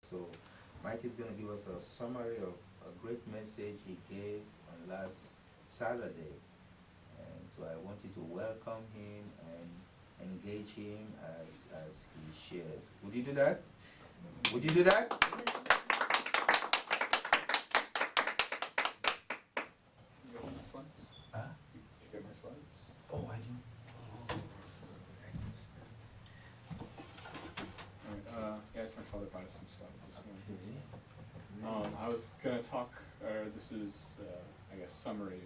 So Mike is going to give us a summary of a great message he gave on last Saturday. And so I want you to welcome him and engage him as he shares. Would you do that? Would you do that? You got my slides? Huh? Did you get my slides? Oh, I didn't. Alright, yeah, I sent Father Bias some slides this morning. Okay. I was gonna talk, this is, I guess, summary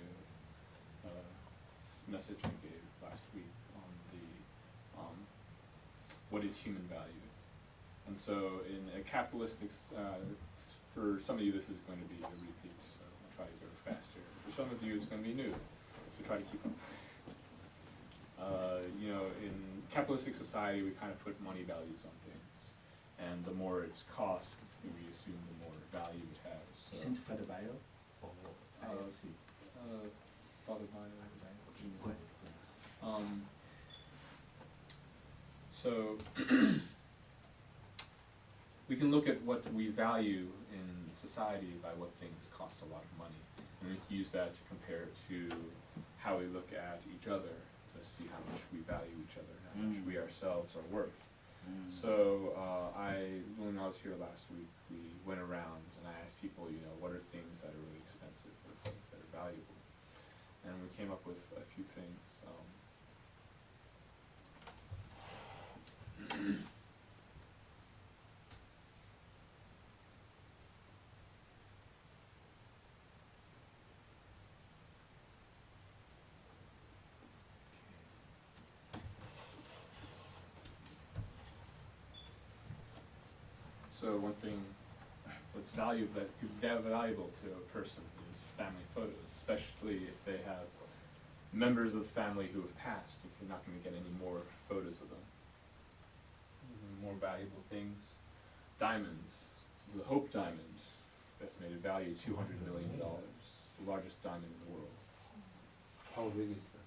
of message I gave last week on the what is human value. And so in a capitalistic, for some of you this is going to be a repeat, so I'll try to go faster. For some of you it's going to be new, so try to keep up. You know, in capitalistic society we kind of put money values on things, and the more its costs, we assume the more value it has. So, Isn't it for the bio? Or IFC? Father Bio, Go ahead. So we can look at what we value in society by what things cost a lot of money, and we can use that to compare to how we look at each other to see how much we value each other and how much we ourselves are worth. So when I was here last week, we went around and I asked people, you know, what are things that are really expensive, what are things that are valuable, and we came up with a few things. So one thing that's valuable to a person is family photos, especially if they have members of the family who have passed. If you're not going to get any more photos of them. More valuable things. Diamonds. This is the Hope Diamond, estimated value $200 million, the largest diamond in the world. How big is that?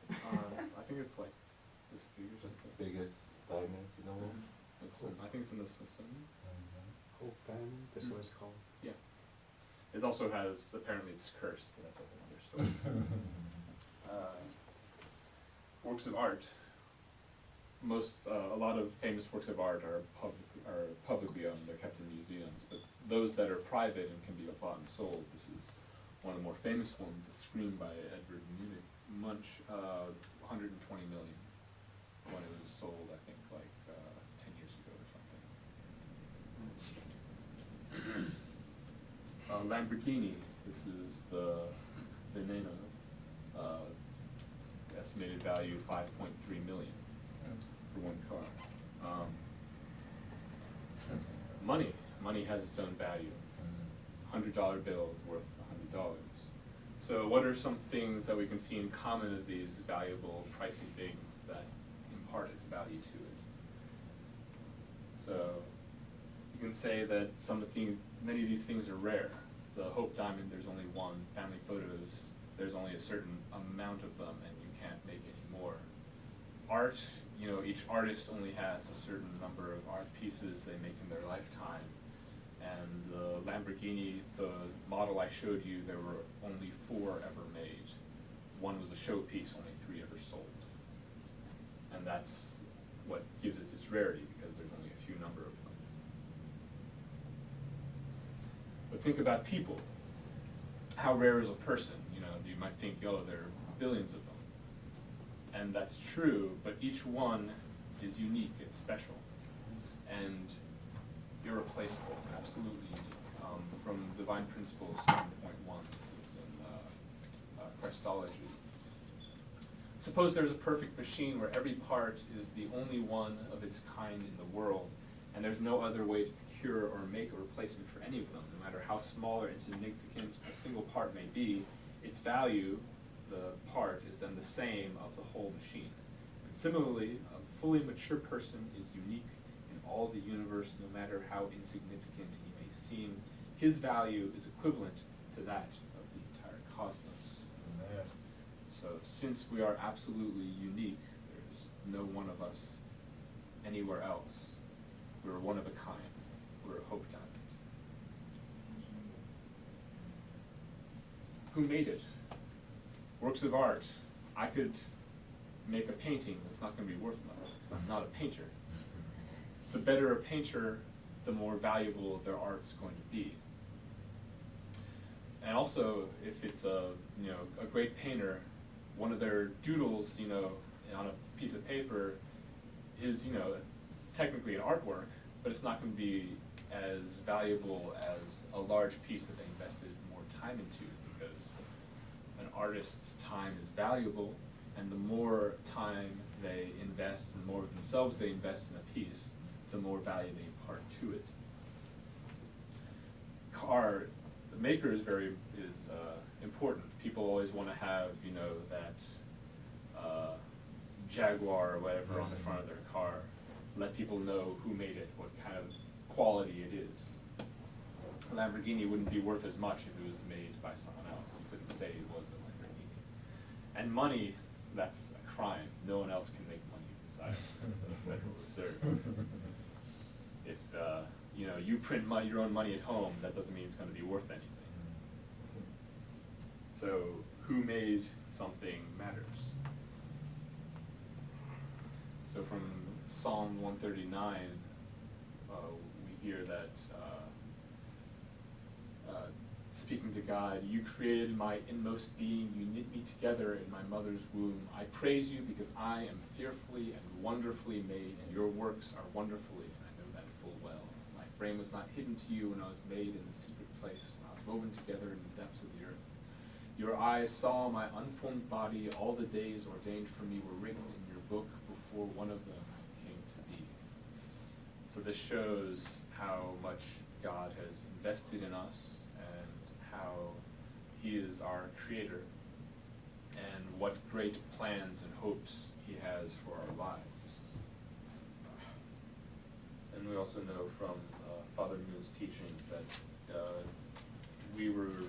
I think it's like this big or Just something. the biggest diamonds in the world? I think it's in the Smithsonian. Hope Diamond, that's what it's called. Yeah. It also has, apparently it's cursed, but that's a whole other story. Works of art. A lot of famous works of art are publicly owned, they're kept in museums, but those that are private and can be bought and sold, this is one of the more famous ones, a scream by Edward Munch, 120 million, when it was sold, I think, like 10 years ago or something. Lamborghini, this is the Veneno, estimated value 5.3 million for one car. Money has its own value. $100 bill is worth $100. So what are some things that we can see in common of these valuable, pricey things that impart its value to it? So you can say that many of these things are rare. The Hope Diamond, there's only one. Family photos, there's only a certain amount of them and you can't make any more. Art, you know, each artist only has a certain number of art pieces they make in their lifetime. And the Lamborghini, the model I showed you, there were only 4 ever made. One was a showpiece, only 3 ever sold. And that's what gives it its rarity, because there's only a few number of them. But think about people. How rare is a person? You know, you might think, oh, there are billions of them. And that's true, but each one is unique, it's special. And irreplaceable, absolutely unique. From Divine Principles 7.1, this is in Christology. Suppose there's a perfect machine where every part is the only one of its kind in the world, and there's no other way to procure or make a replacement for any of them, no matter how small or insignificant a single part may be. Its value, the part, is then the same of the whole machine. And similarly, a fully mature person is unique in all the universe, no matter how insignificant he may seem. His value is equivalent to that of the entire cosmos. Amen. So since we are absolutely unique, there's no one of us anywhere else. We're one of a kind. We're who made it? Works of art. I could make a painting that's not going to be worth much because I'm not a painter. The better a painter, the more valuable their art's going to be. And also, if it's a great painter, one of their doodles, on a piece of paper is, technically an artwork, but it's not going to be as valuable as a large piece that they invested more time into, because an artist's time is valuable, and the more time they invest and the more of themselves they invest in a piece, the more value they impart to it. The maker is important. People always want to have, that Jaguar or whatever on the front of their car. Let people know who made it, what kind of quality it is. A Lamborghini wouldn't be worth as much if it was made by someone else. You couldn't say it was a Lamborghini. And money, that's a crime. No one else can make money besides the Federal Reserve. If you print your own money at home, that doesn't mean it's going to be worth anything. So who made something matters. So from Psalm 139, we hear that speaking to God, you created my inmost being, you knit me together in my mother's womb. I praise you because I am fearfully and wonderfully made, and your works are wonderfully, and I know that full well. My frame was not hidden to you when I was made in the secret place, when I was woven together in the depths of the earth. Your eyes saw my unformed body, all the days ordained for me were written in your book before one of them came to be. So this shows how much God has invested in us, and how he is our creator, and what great plans and hopes he has for our lives. And we also know from Father Moon's teachings that we were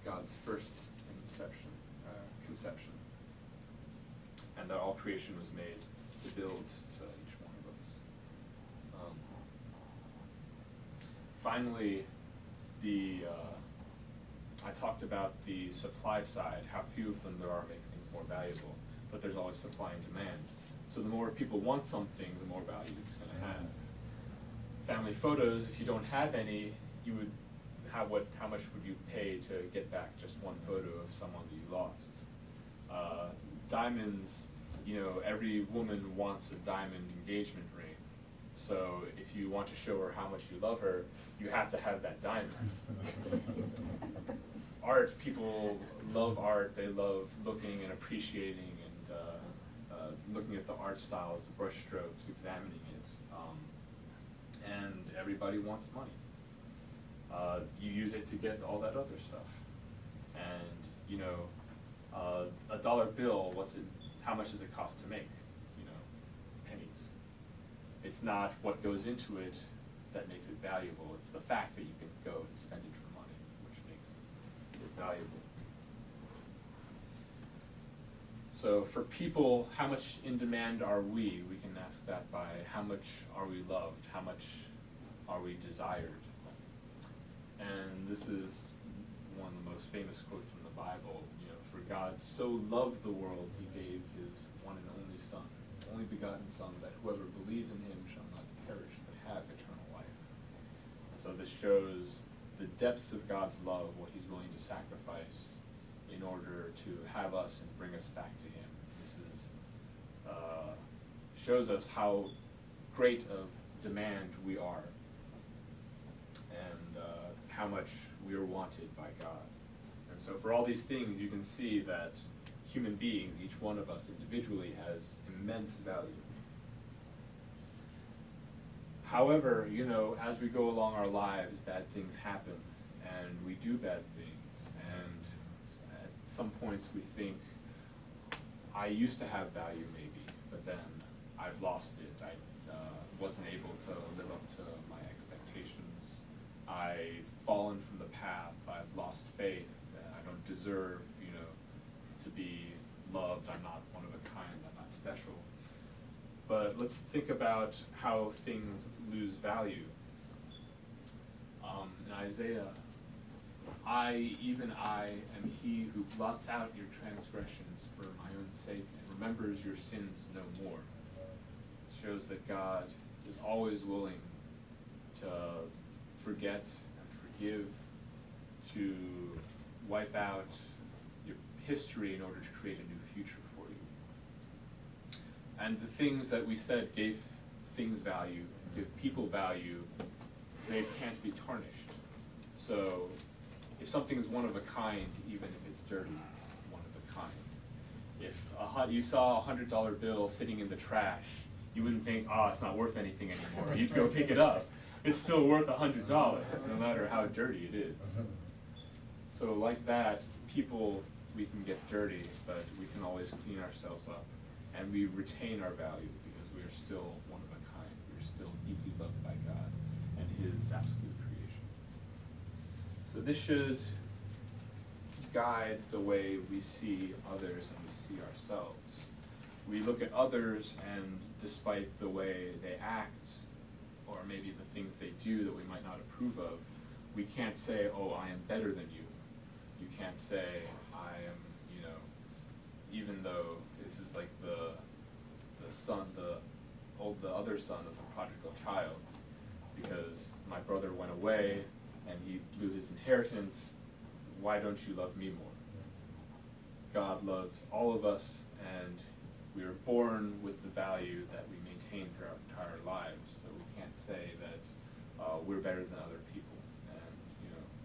God's first conception, and that all creation was made to build to each one of us. Finally, I talked about the supply side, how few of them there are make things more valuable, but there's always supply and demand. So the more people want something, the more value it's going to have. Family photos, if you don't have any, you would how much would you pay to get back just one photo of someone that you lost? Diamonds, every woman wants a diamond engagement ring. So if you want to show her how much you love her, you have to have that diamond. Art, people love art. They love looking and appreciating and looking at the art styles, the brush strokes, examining it. And everybody wants money. You use it to get all that other stuff. And, a dollar bill, how much does it cost to make? Pennies. It's not what goes into it that makes it valuable. It's the fact that you can go and spend it for money, which makes it valuable. So for people, how much in demand are we? We can ask that by how much are we loved? How much are we desired? And this is one of the most famous quotes in the Bible. For God so loved the world, he gave his one and only Son, only begotten Son, that whoever believes in him shall not perish but have eternal life. And so this shows the depths of God's love, what he's willing to sacrifice in order to have us and bring us back to him. This is shows us how great of demand we are, and how much we are wanted by God. And so for all these things, you can see that human beings, each one of us individually, has immense value. However, as we go along our lives, bad things happen, and we do bad things, and at some points we think, I used to have value maybe, but then I've lost it. I wasn't able to live up to my expectations. I've fallen from the path. I've lost faith. I don't deserve, to be loved. I'm not one of a kind. I'm not special. But let's think about how things lose value. In Isaiah even I, am he who blots out your transgressions for my own sake and remembers your sins no more. It shows that God is always willing to forget and forgive, to wipe out your history in order to create a new future for you. And the things that we said gave things value, give people value, they can't be tarnished. So if something is one of a kind, even if it's dirty, it's one of a kind. If you saw a $100 bill sitting in the trash, you wouldn't think, oh, it's not worth anything anymore. You'd go pick it up. It's still worth $100, no matter how dirty it is. So like that, people, we can get dirty, but we can always clean ourselves up. And we retain our value because we are still one of a kind. We are still deeply loved by God and His absolute creation. So this should guide the way we see others and we see ourselves. We look at others, and despite the way they act, or maybe the things they do that we might not approve of, we can't say, oh, I am better than you. You can't say, I am, even though this is like the other son of the prodigal child, because my brother went away and he blew his inheritance, why don't you love me more? God loves all of us, and we are born with the value that we maintain through our entire lives, so we can't say that we're better than other people. And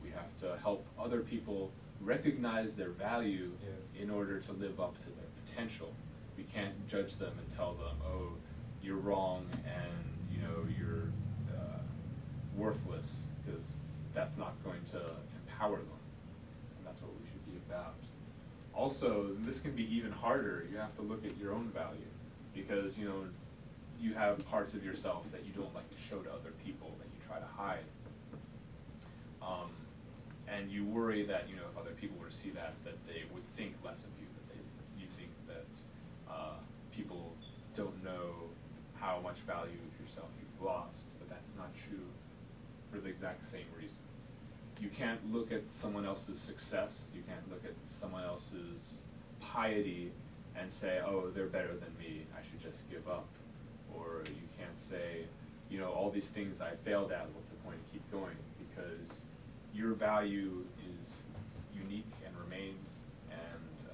we have to help other people recognize their value in order to live up to their potential. We can't judge them and tell them, oh, you're wrong and you're worthless, because that's not going to empower them. And that's what we should be about. Also, this can be even harder. You have to look at your own value, because you have parts of yourself that you don't like to show to other people, that you try to hide. And you worry that if other people were to see that they would think less of you, that you think that people don't know how much value of yourself you've lost, but that's not true for the exact same reasons. You can't look at someone else's success, you can't look at someone else's piety and say, oh, they're better than me, I should just give up. Or you can't say, all these things I failed at, what's the point to keep going? Because your value is unique and remains, and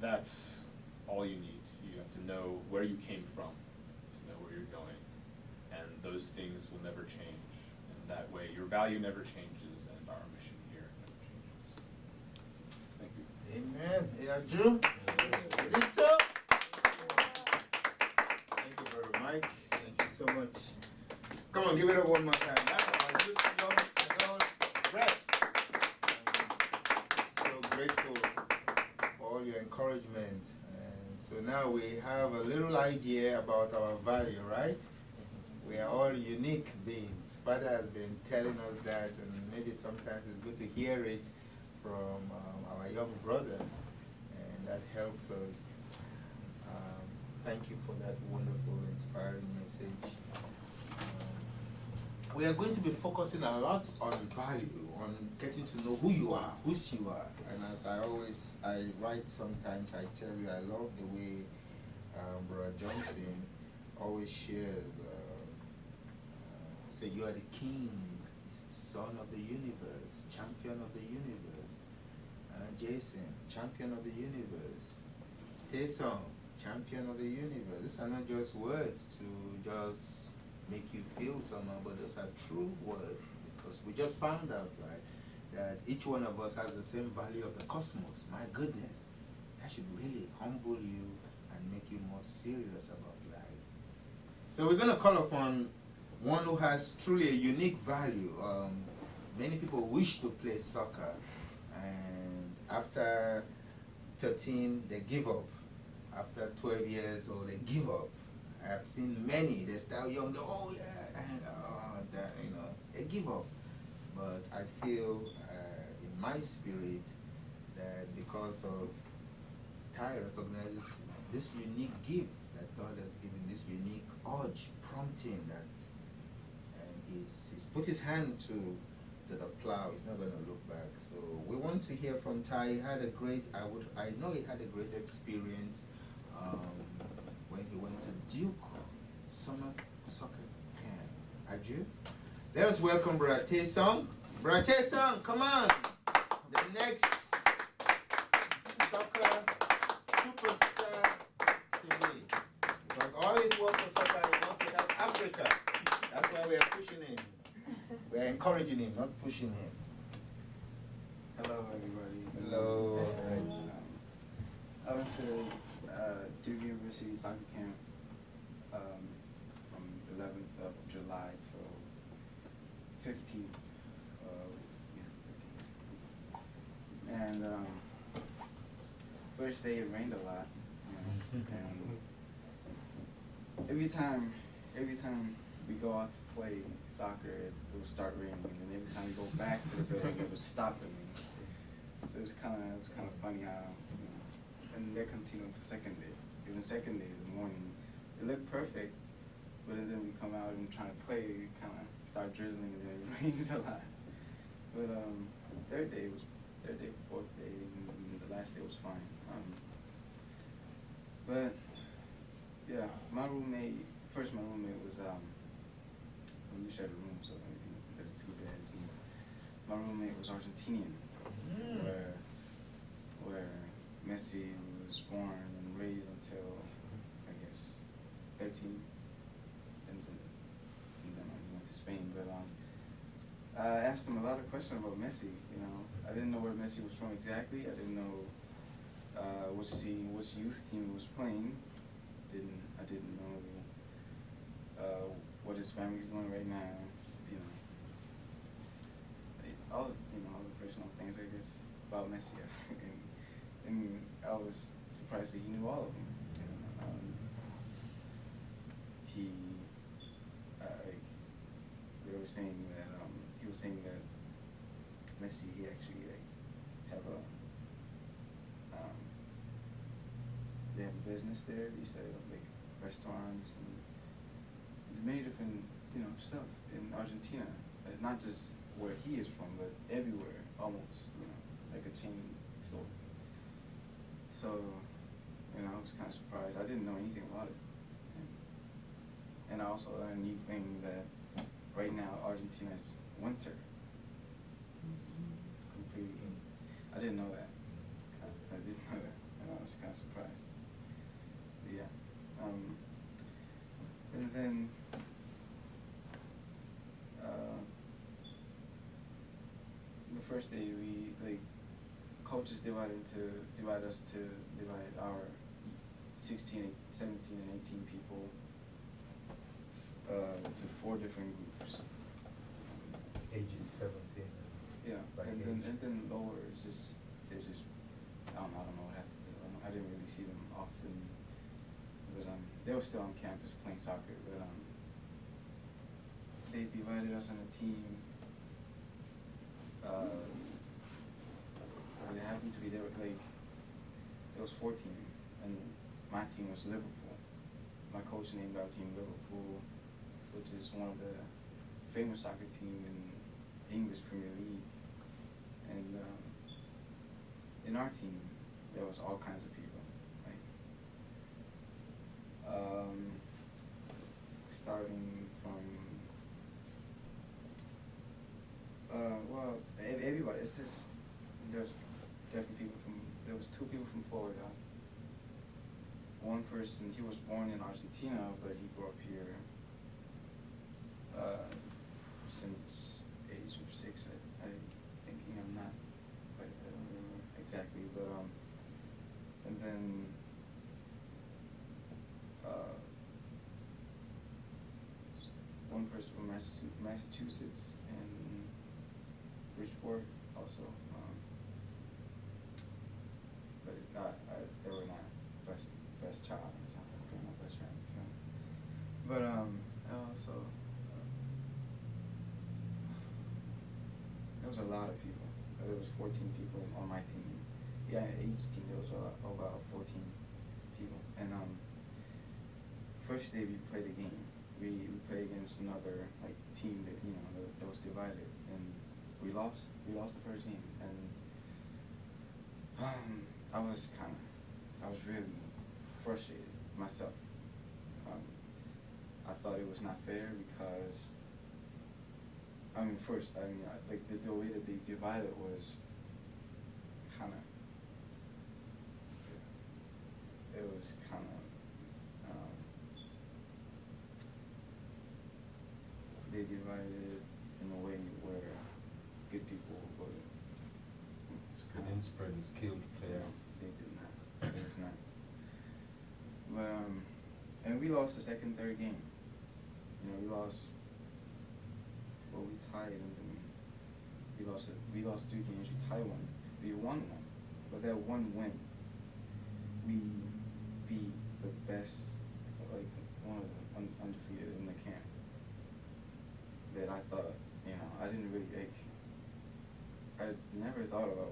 that's all you need. You have to know where you came from, to know where you're going, and those things will never change. And that way, your value never changes, and our mission here never changes. Thank you. Amen. Yeah, Drew? Is it so? Thank you, Brother Mike. Thank you so much. Come on, give it up one more time. That's our good young adult breath. So grateful for all your encouragement. And so now we have a little idea about our value, right? We are all unique beings. Father has been telling us that, and maybe sometimes it's good to hear it from our young brother, and that helps us. Thank you for that wonderful, inspiring message. We are going to be focusing a lot on value, on getting to know who you are, whose you are. And as I write sometimes, I tell you, I love the way Brother Johnson always shares. Say, you are the king, son of the universe, champion of the universe. Jason, champion of the universe. Taysom, champion of the universe. These are not just words to just make you feel somehow, but those are true words, because we just found out, right, that each one of us has the same value of the cosmos. My goodness, that should really humble you and make you more serious about life. So we're going to call upon one who has truly a unique value. Many people wish to play soccer, and after 13 they give up. After 12 years old they give up. I've seen many, they start young, and they give up. But I feel in my spirit that because of Ty recognizes this unique gift that God has given, this unique urge, prompting that, and he's put his hand to the plow. He's not going to look back. So we want to hear from Ty. He had a great. I know he had a great experience when he went to Duke Summer Soccer Camp. Aju, let us welcome Brother Taesung. Brother Taesung, come on. The next soccer superstar to be. Because all his work for soccer, he wants to help Africa. That's why we are pushing him. We are encouraging him, not pushing him. Hello, everybody. Hello. I went to Duke University soccer camp from 11th of July till 15th. 15th. And first day it rained a lot, and every time we go out to play soccer, it would start raining, and then every time we go back to the building, it would stop raining. So it was kind of funny how, and they continued to second day. Even second day in the morning, it looked perfect, but then we come out and try to play, it kind of start drizzling, and then it rains a lot. But third day, fourth day, and the last day was fine. But yeah, my roommate was we shared a room, so maybe there's two beds, and my roommate was Argentinian, where Messi was born and raised until, I guess, 13, and then he went to Spain. But I asked him a lot of questions about Messi. I didn't know where Messi was from exactly. I didn't know which youth team he was playing. I didn't know what his family's doing right now. All the personal things, I guess, about Messi. and I was surprised that he knew all of them. They were saying that he was saying that Messi, he actually have they have a business there. They set up restaurants and many different stuff in Argentina, not just where he is from, but everywhere almost, like a chain store. So, I was kind of surprised. I didn't know anything about it. And I also learned a new thing that right now Argentina's winter. Completely. I didn't know that. I didn't know that. And I was kind of surprised. But yeah. And then the first day coaches divide our 16, 17, and 18 people to 4 different groups. Ages 17. Yeah, and then lower is just I don't know what happened. I didn't really see them often, but they were still on campus playing soccer. But they divided us on a team. It happened to be there. It was 14, and my team was Liverpool. My coach named our team Liverpool, which is one of the famous soccer teams in English Premier League. And in our team, there was all kinds of people. Starting from everybody. It's just there's definitely there was 2 people from Florida. One person, he was born in Argentina, but he grew up here since age of 6. I think I'm not quite, I don't remember exactly, but and then one person from Massachusetts and Bridgeport also, but they were not best child or something. Okay, my best friend. So, but also there was a lot of people. There was 14 people on my team. Yeah, each team there was about 14 people. And first day we played a game. We played against another team that that was divided, and we lost. We lost the first game, and I was really frustrated myself. I thought it was not fair because, first, like the way that they divided was kind of, it was kind of, they divided in a way where good people were. They didn't spread the skilled players. They did not. It was not. But and we lost the second, third game. We lost. Well, we tied, and then we lost 3 games. We tied one. We won one, but that one win, we beat the best, like one of the undefeated in the camp. That I thought, I didn't really like. I never thought about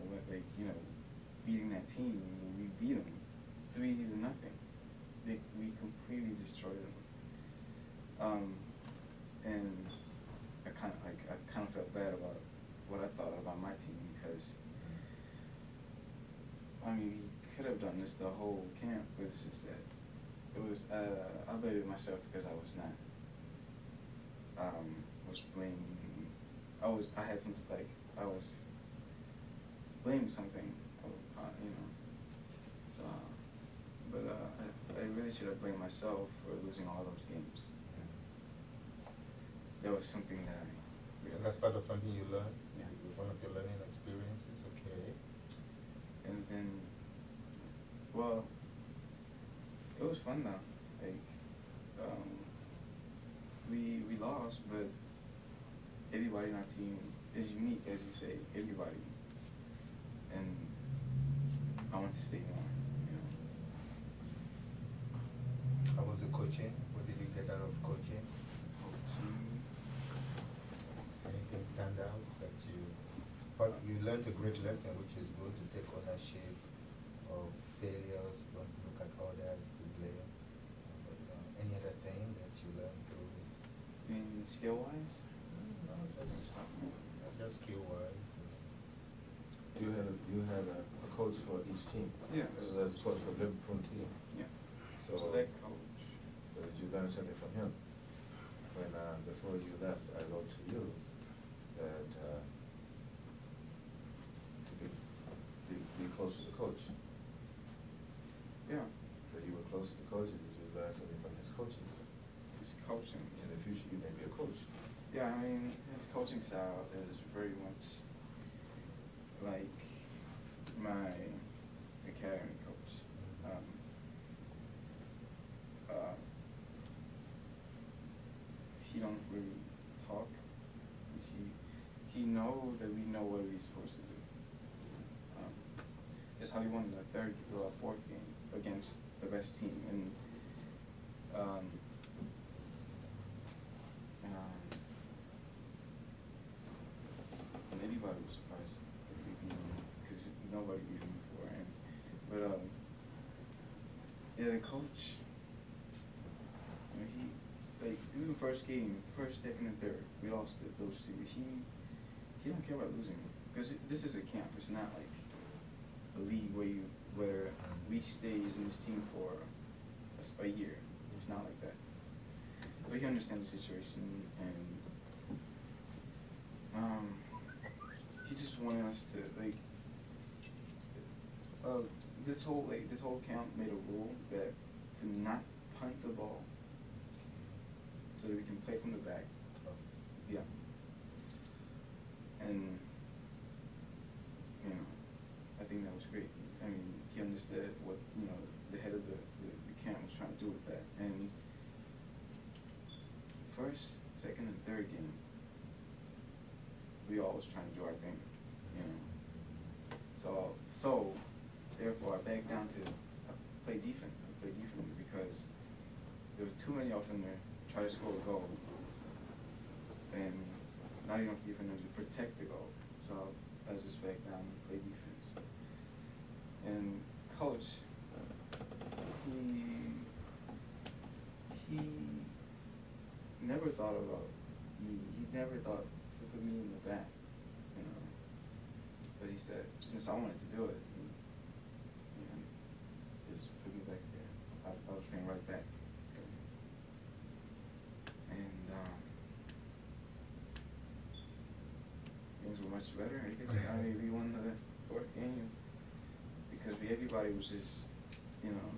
beating that team. We beat them 3-0. We completely destroyed them. And I kind of felt bad about what I thought about my team because we could have done this the whole camp, but it's just that it was. I blamed myself because I was not. Was blaming. I had some I was blaming something. So, but I really should have blamed myself for losing all those games. That was something that I realized. So that's part of something you learned? Yeah. One of your learning experiences, okay. And then, well, it was fun though. We lost, but everybody in our team is unique, as you say, everybody. And I want to stay on, How was the coaching? What did you get out of coaching? Anything stand out that you learned a great lesson, which is good, to take ownership of failures, don't look at others to blame. But any other thing that you learned through? Skill-wise? No, just skill-wise. You had a coach for each team. Yeah. So that's coach for Liverpool team. Yeah. So that coach. So did you learn something from him? When before you left, I wrote to you that to be close to the coach. Yeah. So you were close to the coach, and did you learn something from his coaching? His coaching. In the future, you may be a coach. Yeah, his coaching style is very much like my academy coach. He don't really talk. He know that we know what we're supposed to do. That's how he won the fourth game against the best team, and anybody was surprised if we beat him because nobody beat him before. The coach. Even first game, first, second, and third, we lost those 2. He don't care about losing because this is a camp. It's not like a league where we stays in this team for a year. It's not like that. So he understands the situation, and he just wanted us to this whole camp made a rule that to not punt the ball so that we can play from the back. Yeah. And I think that was great. He understood what the head of the camp was trying to do with that. And first, second, and third game, we always trying to do our thing, So therefore, I backed down to play defense. I played defense because there was too many off in there try to score a goal, and not enough defenders to protect the goal. So I just backed down and played defense. And coach, he never thought about he never thought to put me in the back, you know. But he said, since I wanted to do it, he, you know, just put me back there. I was playing right back. And things were much better. I guess we won the fourth game because everybody was just, you know,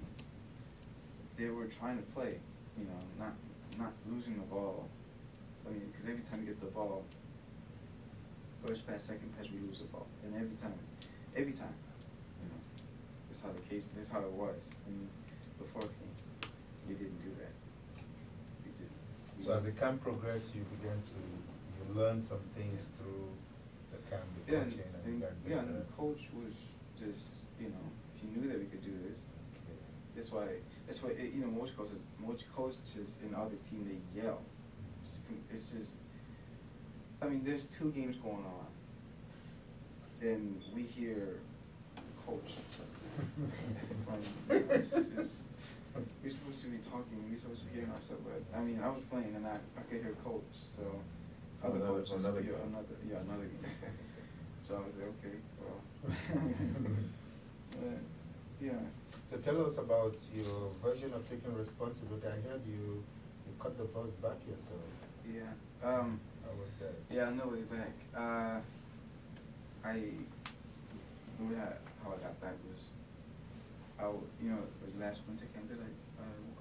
they were trying to play, you know, not losing the ball. I mean, because every time you get the ball, first pass, second pass, we lose the ball, and every time, you know, this is how it was. And the fourth game, we didn't do that. We didn't. So as the camp progressed, you began to, you learned some things through the camp, the Yeah, coaching, and you got yeah, better. and the coach was just, you know, he knew that we could do this. Okay. That's why, you know, most coaches in other team, they yell. It's just, I mean, there's 2 games going on, and we hear coach from, you know, it's just, we're supposed to be talking, we're supposed to be hearing ourselves, but, I mean, I was playing and I could hear coach, so. Other coaches, another yeah, game. another game. So I was like, okay, well. But, yeah. So tell us about your version of taking responsibility. I heard you cut the bus back yourself. Yeah. How was that? Yeah, on the way back. The way how I got back was, you know, it was last winter camp that I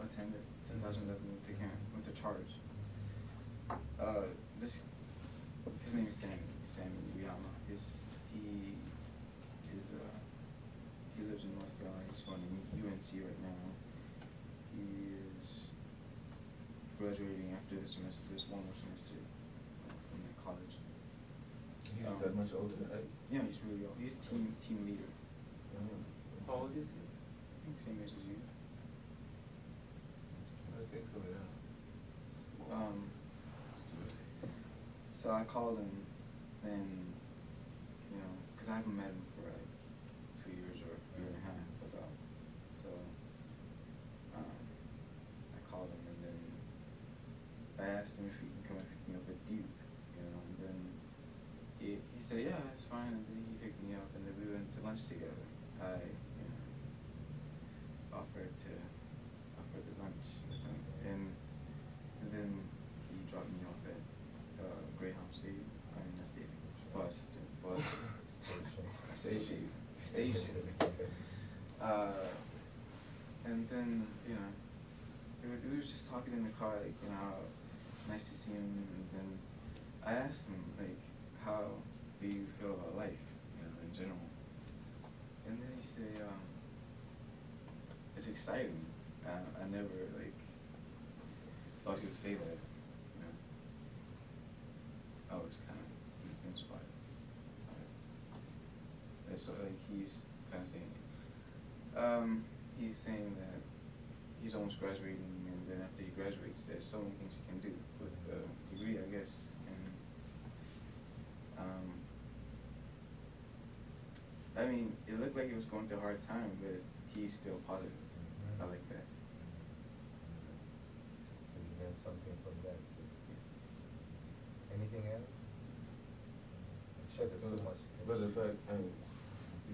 attended, 2011 winter camp, went to Charge. His name is Sammy Uyama. He lives in North Carolina. He's going to UNC right now. He is graduating after this semester, this one more semester from the college. He's that much older than I. Yeah, he's really old. He's team leader. How old is he? I think same age as you. I think so, yeah. So I called him, and you know, because I haven't met him for like 2 years or a year and a half about. So I called him, and then I asked him if he can come and pick me up at Duke, you know, and then he said, yeah, that's fine, and then he picked me up, and then we went to lunch together. I, you know, offered the lunch with him, and then he dropped me off at Greyhound Stadium. I mean, not stadium, bus station. And then, you know, we were just talking in the car, like, you know, nice to see him, and then I asked him, like, how do you feel about life, you know, in general? And then he said, it's exciting. I never, like, thought he would say that, you know. I was kind of inspired. And so, like, he's kind of saying, he's saying that he's almost graduating, and then after he graduates, there's so many things he can do with a degree, I guess. And I mean, it looked like he was going through a hard time, but he's still positive. I like that. So you learned something from that too. Anything else? I'm sure there's so much. But the fact, I mean,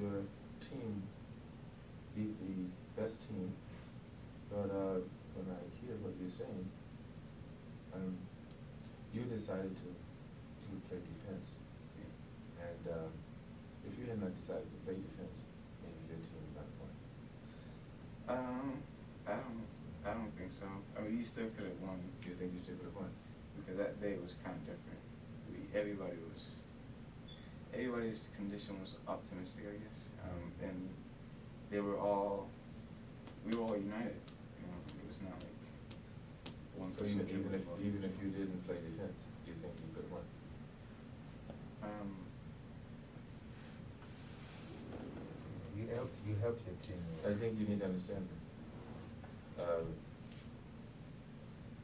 your team beat the best team, but when I hear what you're saying, you decided to play defense, and if you had not decided to play defense, maybe your team would not won. I don't think so. I mean, you still could have won. Do you think you still could have won? Because that day was kind of different. Everybody's condition was optimistic, I guess, and we were all united. You know, it was not like one So person. even if you didn't play defense, do you think you could have won? You helped your team. I think you need to understand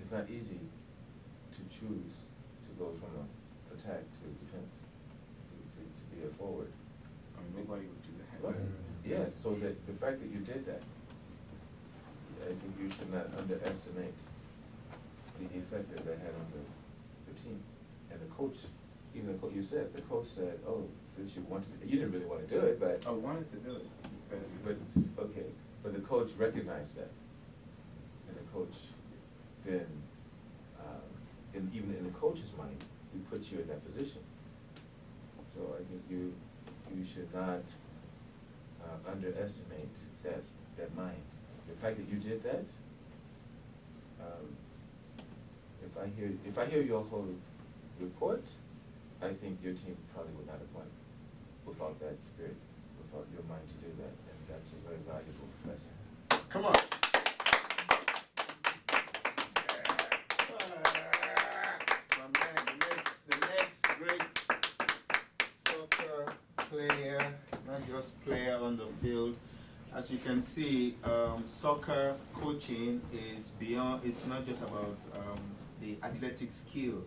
it's not easy to choose to go from attack to defense, to be a forward. I mean, nobody would do that. Right. Yes, so that the fact that you did that, I think you should not underestimate the effect that had on the team. coach, even the you said, the coach said, oh, since you wanted, you didn't really wanna do it, but. I wanted to do it, But, okay, but the coach recognized that, and the coach then, even in the coach's mind, he put you in that position. So I think you should not underestimate that mind. The fact that you did that, if I hear your whole report, I think your team probably would not have won without that spirit, without your mind to do that, and that's a very valuable lesson. Come on. My man, the next great soccer player, not just player on the field. As you can see, soccer coaching is beyond, it's not just about the athletic skill.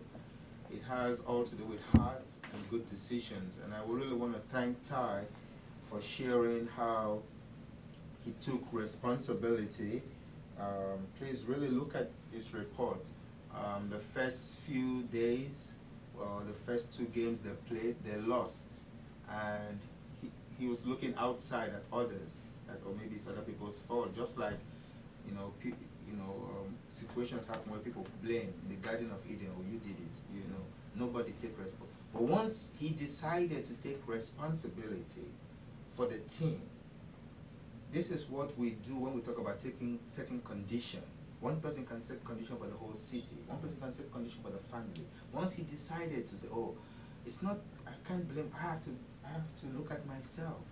It has all to do with heart and good decisions. And I would really want to thank Ty for sharing how he took responsibility. Please really look at his report. The first few days, the first 2 games they played, they lost. And he was looking outside at others, or maybe it's other people's fault, just like, situations happen where people blame in the Garden of Eden, oh, you did it, nobody take responsibility. But once he decided to take responsibility for the team, this is what we do when we talk about setting condition. One person can set condition for the whole city. One person can set condition for the family. Once he decided to say, oh, it's not, I can't blame, I have to look at myself,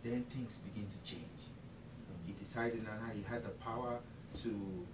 then things begin to change. He decided now he had the power to